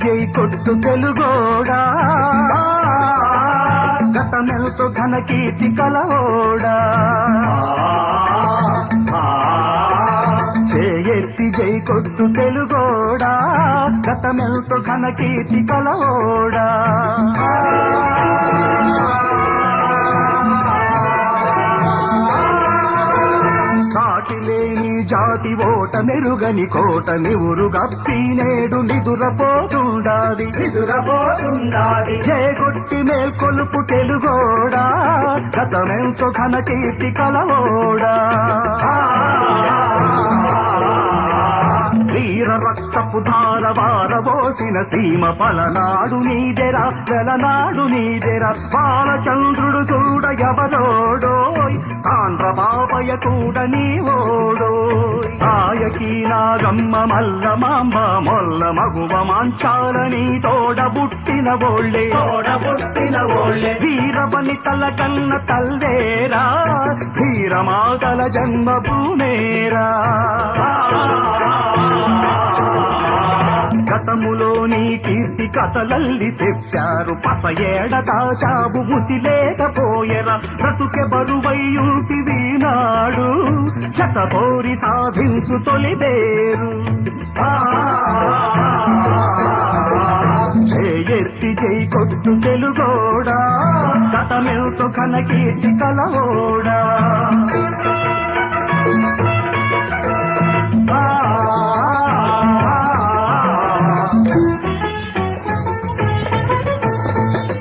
జై కొట్టు తెలుగోడా గతమెల్తో ఘన కీర్తి కలవోడా చేయెత్తి జై కొట్టు తెలుగోడా గతమెల్తో ఘన కీర్తి కలవోడా సాటిలేని జాతి ఓట మెరుగని కోట నివురు గప్పి నేడు నిదురపోతుండాది జయగొట్టి మేల్కొలుపు తెలుగోడా గతమెంతో ఘన కీర్తి కలవోడా వీర రక్తపు ధార వారబోసిన సీమ పలనాడు నీదెరా వెలనాడు నీదెరా బాలచంద్రుడు చూడ ఎవరోడోయ్ తాండ్ర బాబయ్య కూడా నీవోడోయ్ ఆయకి నాగమ్మ మల్ల మాంబ మొల్ల మగువ మాంచాలని తోడబుట్టిన ఓళ్ళే వీరబని తల కన్న తల్లేరా ధీరమాతల జన్మభూమేరా గతములోని కీర్తి కథలల్లి చెప్పారు పస ఏడ దాచాబు ముసిలేకపోయెరా బ్రతుకె బరువయ్యుంటివి నాడు శతపోరి సాధించు తొలిబేరు చేయెత్తి జై కొట్టు తెలుగోడా గతమెల్తో ఘన కీర్తి కలవోడా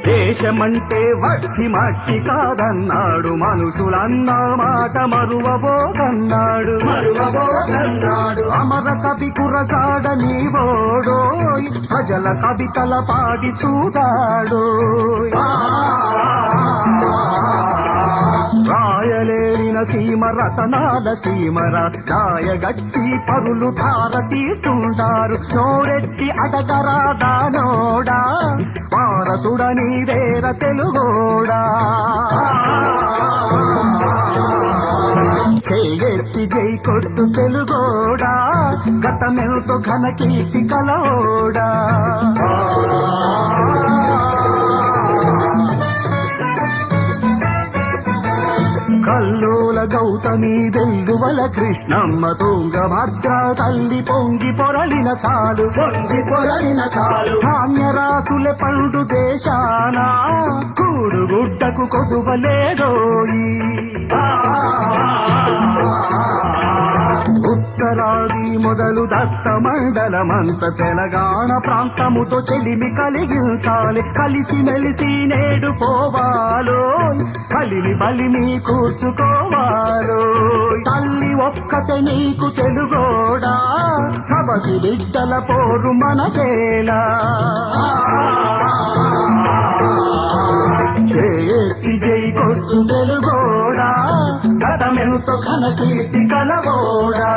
దేశమంటే వట్టి మట్టి కాదన్నాడు మనుషులన్న మాట మరువబోకన్నాడు అమర కవి కురగాడ నీవోడోయ్ ప్రజల కవితల పాడి చూడాడోయ్ రాయలేరిన సీమ రతనాల సీమరా దాయగట్టి పరులు ధార తీస్తుంటారు నోరెత్తి అడగరా దానోడా వారసుడ నీవేర తెలుగోడా చేయెత్తి జై కొట్టు తెలుగోడా గతమెల్తో ఘన కీర్తి కలవోడా కల్లోల గౌతమి వెల్లువల కృష్ణమ్మ తుంగభద్ర తల్లి పొంగి పొరలిన చాలు ధాన్యరాసులే పండు దేశాన కూడుగుడ్డకు కొదువలేడోయి ఉత్తరాది మొదలు దత్త మండలమంత తెలంగాణ ప్రాంతముతో చెలిమి కలిగించాలి కలిసి మెలిసి నేడు పోవాలో కలిమి బలిమి కూర్చుకోవాలో తల్లి ఒక్కతే నీకు తెలుగోడా సబతి బిడ్డల పోరు మనకేలా చేయెత్తి జై కొట్టు తెలుగోడా గతమెంతో ఘన కీర్తి కలవోడా